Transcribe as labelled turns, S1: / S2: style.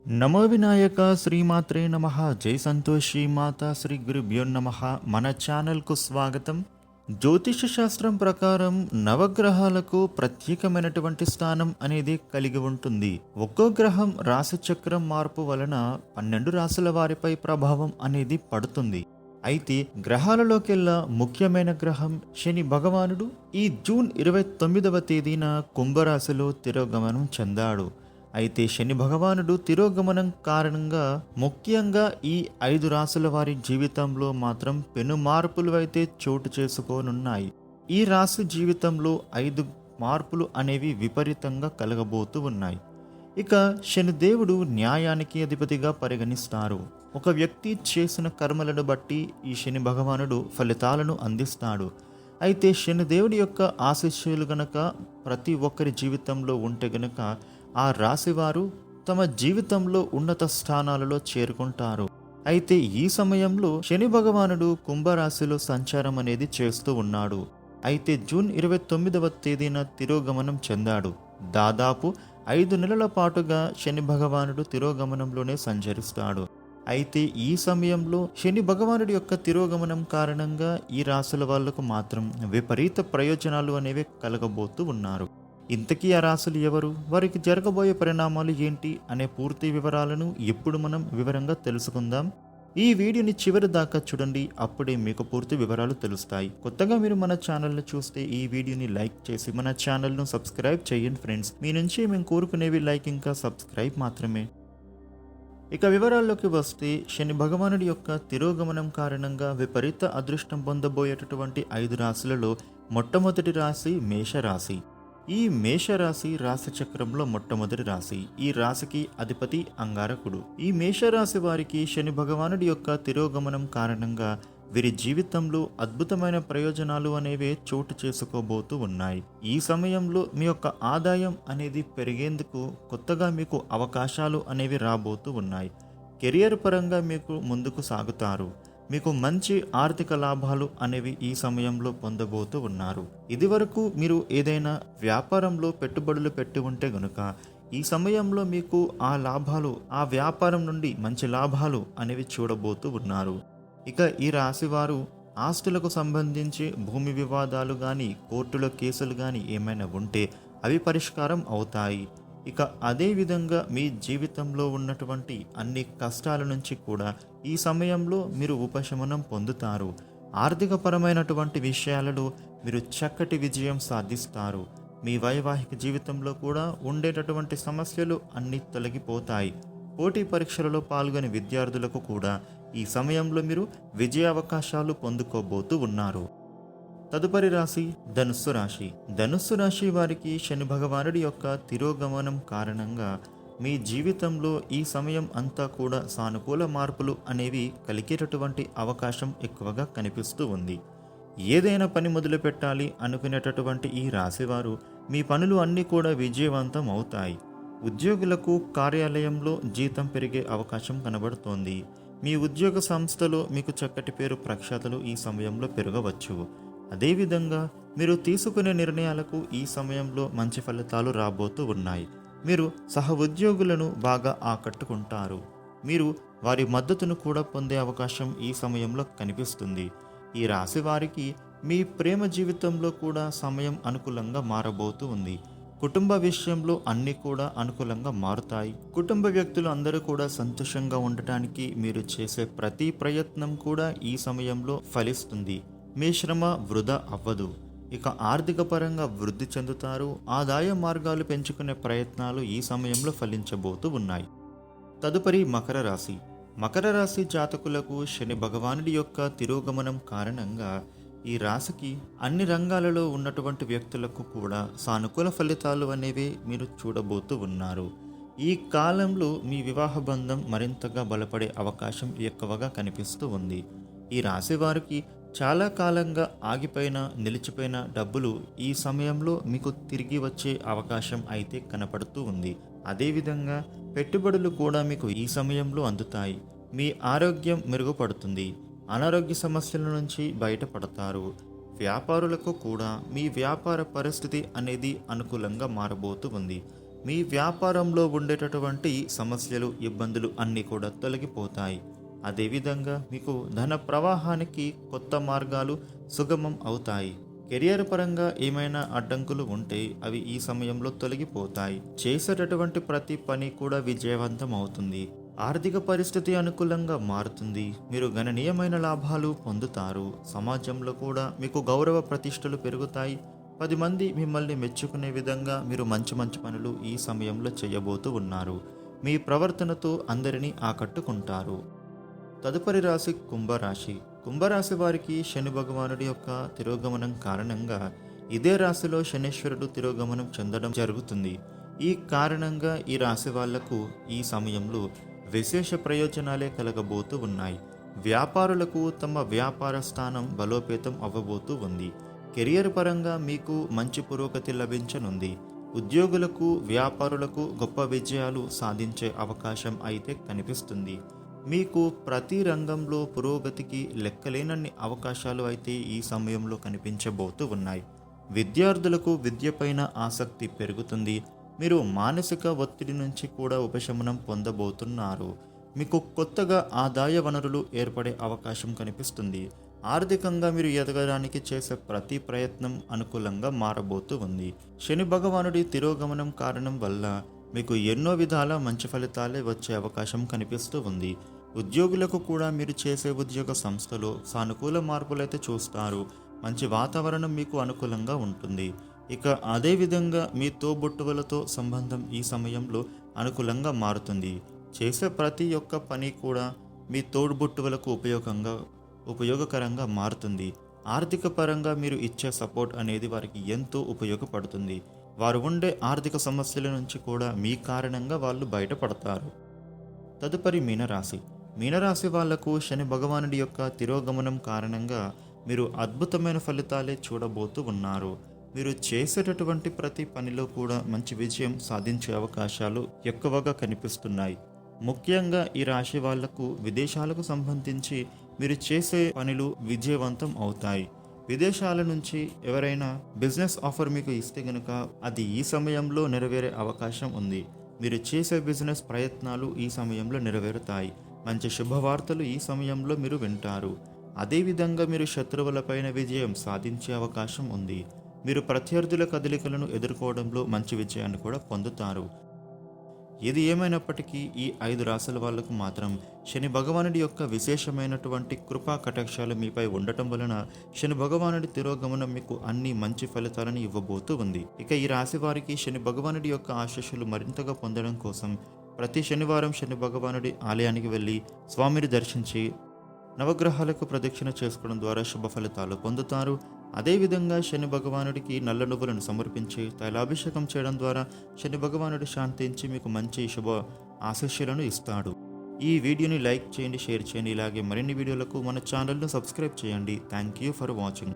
S1: నమో వినాయక శ్రీమాత్రే నమ. జై సంతోషి మాత శ్రీ గురుభ్యో నమ. మన ఛానల్కు స్వాగతం. జ్యోతిష శాస్త్రం ప్రకారం నవగ్రహాలకు ప్రత్యేకమైనటువంటి స్థానం అనేది కలిగి ఉంటుంది. ఒక్కో గ్రహం రాశి చక్రం మార్పు వలన 12 రాశుల వారిపై ప్రభావం అనేది పడుతుంది. అయితే గ్రహాలలోకెల్లా ముఖ్యమైన గ్రహం శని భగవానుడు ఈ జూన్ 29వ తేదీన కుంభరాశిలో తిరోగమనం చెందాడు. అయితే శని భగవానుడు తిరోగమనం కారణంగా ముఖ్యంగా ఈ 5 రాశుల వారి జీవితంలో మాత్రం పెను మార్పులు అయితే చోటు చేసుకోనున్నాయి. ఈ రాశి జీవితంలో 5 మార్పులు అనేవి విపరీతంగా కలగబోతూ ఉన్నాయి. ఇక శనిదేవుడు న్యాయానికి అధిపతిగా పరిగణిస్తారు. ఒక వ్యక్తి చేసిన కర్మలను బట్టి ఈ శని భగవానుడు ఫలితాలను అందిస్తాడు. అయితే శనిదేవుడి యొక్క ఆశీస్సులు గనక ప్రతి ఒక్కరి జీవితంలో ఉంటే గనక ఆ రాశివారు తమ జీవితంలో ఉన్నత స్థానాలలో చేరుకుంటారు. అయితే ఈ సమయంలో శని భగవానుడు కుంభరాశిలో సంచారం అనేది చేస్తూ ఉన్నాడు. అయితే జూన్ 29వ తేదీన తిరోగమనం చెందాడు. దాదాపు 5 నెలల పాటుగా శని భగవానుడు తిరోగమనంలోనే సంచరిస్తాడు. అయితే ఈ సమయంలో శని భగవానుడి యొక్క తిరోగమనం కారణంగా ఈ రాశుల వాళ్లకు మాత్రం విపరీత ప్రయోజనాలు అనేవి కలగబోతూ ఉన్నారు. ఇంతకీ ఆ రాశులు ఎవరు, వారికి జరగబోయే పరిణామాలు ఏంటి అనే పూర్తి వివరాలను ఇప్పుడు మనం వివరంగా తెలుసుకుందాం. ఈ వీడియోని చివరి దాకా చూడండి, అప్పుడే మీకు పూర్తి వివరాలు తెలుస్తాయి. కొత్తగా మీరు మన ఛానల్ని చూస్తే ఈ వీడియోని లైక్ చేసి మన ఛానల్ను సబ్స్క్రైబ్ చేయండి ఫ్రెండ్స్. మీ నుంచి మేము కోరుకునేవి లైక్ ఇంకా సబ్స్క్రైబ్ మాత్రమే. ఇక వివరాల్లోకి వస్తే శని భగవానుడి యొక్క తిరోగమనం కారణంగా విపరీత అదృష్టం పొందబోయేటటువంటి 5 రాశులలో మొట్టమొదటి రాశి మేషరాశి. ఈ మేషరాశి రాశి చక్రంలో మొట్టమొదటి రాశి. ఈ రాశికి అధిపతి అంగారకుడు. ఈ మేషరాశి వారికి శని భగవానుడి యొక్క తిరోగమనం కారణంగా వీరి జీవితంలో అద్భుతమైన ప్రయోజనాలు అనేవి చోటు చేసుకోబోతూ ఉన్నాయి. ఈ సమయంలో మీ యొక్క ఆదాయం అనేది పెరిగేందుకు కొత్తగా మీకు అవకాశాలు అనేవి రాబోతూ ఉన్నాయి. కెరియర్ పరంగా మీకు ముందుకు సాగుతారు. మీకు మంచి ఆర్థిక లాభాలు అనేవి ఈ సమయంలో పొందబోతూ ఉన్నారు. ఇదివరకు మీరు ఏదైనా వ్యాపారంలో పెట్టుబడులు పెట్టి ఉంటే గనుక ఈ సమయంలో మీకు ఆ వ్యాపారం నుండి మంచి లాభాలు అనేవి చూడబోతూ ఉన్నారు. ఇక ఈ రాశివారు ఆస్తులకు సంబంధించి భూమి వివాదాలు కానీ కోర్టులో కేసులు కానీ ఏమైనా ఉంటే అవి పరిష్కారం అవుతాయి. ఇక అదేవిధంగా మీ జీవితంలో ఉన్నటువంటి అన్ని కష్టాల నుంచి కూడా ఈ సమయంలో మీరు ఉపశమనం పొందుతారు. ఆర్థికపరమైనటువంటి విషయాలలో మీరు చక్కటి విజయం సాధిస్తారు. మీ వైవాహిక జీవితంలో కూడా ఉండేటటువంటి సమస్యలు అన్నీ తొలగిపోతాయి. పోటీ పరీక్షలలో పాల్గొనే విద్యార్థులకు కూడా ఈ సమయంలో మీరు విజయావకాశాలు పొందుకోబోతూ ఉన్నారు. తదుపరి రాశి ధనుస్సు రాశి. ధనుస్సు రాశి వారికి శని భగవానుడి యొక్క తిరోగమనం కారణంగా మీ జీవితంలో ఈ సమయం అంతా కూడా సానుకూల మార్పులు అనేవి కలిగేటటువంటి అవకాశం ఎక్కువగా కనిపిస్తూ ఉంది. ఏదైనా పని మొదలు పెట్టాలి అనుకునేటటువంటి ఈ రాశివారు మీ పనులు అన్నీ కూడా విజయవంతం అవుతాయి. ఉద్యోగులకు కార్యాలయంలో జీతం పెరిగే అవకాశం కనబడుతోంది. మీ ఉద్యోగ సంస్థలో మీకు చక్కటి పేరు ప్రఖ్యాతలు ఈ సమయంలో పెరగవచ్చు. అదేవిధంగా మీరు తీసుకునే నిర్ణయాలకు ఈ సమయంలో మంచి ఫలితాలు రాబోతూ ఉన్నాయి. మీరు సహ ఉద్యోగులను బాగా ఆకట్టుకుంటారు. మీరు వారి మద్దతును కూడా పొందే అవకాశం ఈ సమయంలో కనిపిస్తుంది. ఈ రాశి వారికి మీ ప్రేమ జీవితంలో కూడా సమయం అనుకూలంగా మారబోతూ ఉంది. కుటుంబ విషయంలో అన్నీ కూడా అనుకూలంగా మారుతాయి. కుటుంబ వ్యక్తులు అందరూ కూడా సంతోషంగా ఉండటానికి మీరు చేసే ప్రతి ప్రయత్నం కూడా ఈ సమయంలో ఫలిస్తుంది. మీ శ్రమ వృధా అవ్వదు. ఇక ఆర్థిక పరంగా వృద్ధి చెందుతారు. ఆదాయ మార్గాలు పెంచుకునే ప్రయత్నాలు ఈ సమయంలో ఫలించబోతూ ఉన్నాయి. తదుపరి మకర రాశి. మకర రాశి జాతకులకు శని భగవానుడి యొక్క తిరోగమనం కారణంగా ఈ రాశికి అన్ని రంగాలలో ఉన్నటువంటి వ్యక్తులకు కూడా సానుకూల ఫలితాలు అనేవి మీరు చూడబోతూ ఉన్నారు. ఈ కాలంలో మీ వివాహ బంధం మరింతగా బలపడే అవకాశం ఎక్కువగా కనిపిస్తూ ఉంది. ఈ రాశి వారికి చాలా కాలంగా నిలిచిపోయిన డబ్బులు ఈ సమయంలో మీకు తిరిగి వచ్చే అవకాశం అయితే కనపడుతూ ఉంది. అదేవిధంగా పెట్టుబడులు కూడా మీకు ఈ సమయంలో అందుతాయి. మీ ఆరోగ్యం మెరుగుపడుతుంది. అనారోగ్య సమస్యల నుంచి బయటపడతారు. వ్యాపారులకు కూడా మీ వ్యాపార పరిస్థితి అనేది అనుకూలంగా మారబోతూ ఉంది. మీ వ్యాపారంలో ఉండేటటువంటి సమస్యలు, ఇబ్బందులు అన్నీ కూడా తొలగిపోతాయి. అదేవిధంగా మీకు ధన ప్రవాహానికి కొత్త మార్గాలు సుగమం అవుతాయి. కెరియర్ పరంగా ఏమైనా అడ్డంకులు ఉంటే అవి ఈ సమయంలో తొలగిపోతాయి. చేసేటటువంటి ప్రతి పని కూడా విజయవంతం అవుతుంది. ఆర్థిక పరిస్థితి అనుకూలంగా మారుతుంది. మీరు గణనీయమైన లాభాలు పొందుతారు. సమాజంలో కూడా మీకు గౌరవ ప్రతిష్టలు పెరుగుతాయి. 10 మంది మిమ్మల్ని మెచ్చుకునే విధంగా మీరు మంచి మంచి పనులు ఈ సమయంలో చేయబోతూ ఉన్నారు. మీ ప్రవర్తనతో అందరినీ ఆకట్టుకుంటారు. తదుపరి రాశి కుంభరాశి. కుంభరాశి వారికి శని భగవానుడి యొక్క తిరోగమనం కారణంగా ఇదే రాశిలో శనీశ్వరుడు తిరోగమనం చెందడం జరుగుతుంది. ఈ కారణంగా ఈ రాశి వాళ్లకు ఈ సమయంలో విశేష ప్రయోజనాలే కలగబోతూ ఉన్నాయి. వ్యాపారులకు తమ వ్యాపార స్థానం బలోపేతం అవ్వబోతూ ఉంది. కెరియర్ పరంగా మీకు మంచి పురోగతి లభించనుంది. ఉద్యోగులకు, వ్యాపారులకు గొప్ప విజయాలు సాధించే అవకాశం అయితే కనిపిస్తుంది. మీకు ప్రతి రంగంలో పురోగతికి లెక్కలేనన్ని అవకాశాలు అయితే ఈ సమయంలో కనిపించబోతూ ఉన్నాయి. విద్యార్థులకు విద్యపైన ఆసక్తి పెరుగుతుంది. మీరు మానసిక ఒత్తిడి నుంచి కూడా ఉపశమనం పొందబోతున్నారు. మీకు కొత్తగా ఆదాయ వనరులు ఏర్పడే అవకాశం కనిపిస్తుంది. ఆర్థికంగా మీరు ఎదగడానికి చేసే ప్రతి ప్రయత్నం అనుకూలంగా మారబోతూ ఉంది. శని భగవానుడి తిరోగమనం కారణం వల్ల మీకు ఎన్నో విధాల మంచి ఫలితాలే వచ్చే అవకాశం కనిపిస్తూ ఉంది. ఉద్యోగులకు కూడా మీరు చేసే ఉద్యోగ సంస్థలో సానుకూల మార్పులైతే చూస్తారు. మంచి వాతావరణం మీకు అనుకూలంగా ఉంటుంది. ఇక అదేవిధంగా మీ తోబుట్టువులతో సంబంధం ఈ సమయంలో అనుకూలంగా మారుతుంది. చేసే ప్రతి ఒక్క పని కూడా మీ తోడుబుట్టువులకు ఉపయోగకరంగా మారుతుంది. ఆర్థిక పరంగా మీరు ఇచ్చే సపోర్ట్ అనేది వారికి ఎంతో ఉపయోగపడుతుంది. వారు ఉండే ఆర్థిక సమస్యల నుంచి కూడా మీ కారణంగా వాళ్ళు బయటపడతారు. తదుపరి మీనరాశి. మీనరాశి వాళ్లకు శని భగవానుడి యొక్క తిరోగమనం కారణంగా మీరు అద్భుతమైన ఫలితాలే చూడబోతూ ఉన్నారు. మీరు చేసేటటువంటి ప్రతి పనిలో కూడా మంచి విజయం సాధించే అవకాశాలు ఎక్కువగా కనిపిస్తున్నాయి. ముఖ్యంగా ఈ రాశి వాళ్లకు విదేశాలకు సంబంధించి మీరు చేసే పనులు విజయవంతం అవుతాయి. విదేశాల నుంచి ఎవరైనా బిజినెస్ ఆఫర్ మీకు ఇస్తే గనుక అది ఈ సమయంలో నెరవేరే అవకాశం ఉంది. మీరు చేసే బిజినెస్ ప్రయత్నాలు ఈ సమయంలో నెరవేరుతాయి. మంచి శుభవార్తలు ఈ సమయంలో మీరు వింటారు. అదేవిధంగా మీరు శత్రువులపైన విజయం సాధించే అవకాశం ఉంది. మీరు ప్రత్యర్థుల కదలికలను ఎదుర్కోవడంలో మంచి విజయాన్ని కూడా పొందుతారు. ఇది ఏమైనప్పటికీ ఈ 5 రాశుల వాళ్లకు మాత్రం శని భగవానుడి యొక్క విశేషమైనటువంటి కృపా కటాక్షాలు మీపై ఉండటం వలన శని భగవానుడి తిరోగమనం మీకు అన్ని మంచి ఫలితాలను ఇవ్వబోతూ ఉంది. ఇక ఈ రాశి వారికి శని భగవానుడి యొక్క ఆశీస్సులు మరింతగా పొందడం కోసం ప్రతి శనివారం శని భగవానుడి ఆలయానికి వెళ్ళి స్వామిని దర్శించి నవగ్రహాలకు ప్రదక్షిణ చేసుకోవడం ద్వారా శుభ ఫలితాలు పొందుతారు. అదేవిధంగా శని భగవానుడికి నల్ల నువ్వులను సమర్పించి తైలాభిషేకం చేయడం ద్వారా శని భగవానుడు శాంతించి మీకు మంచి శుభ ఆశీస్సులను ఇస్తాడు. ఈ వీడియోని లైక్ చేయండి, షేర్ చేయండి. ఇలాగే మరిన్ని వీడియోలకు మన ఛానల్ను సబ్స్క్రైబ్ చేయండి. Thank you for watching.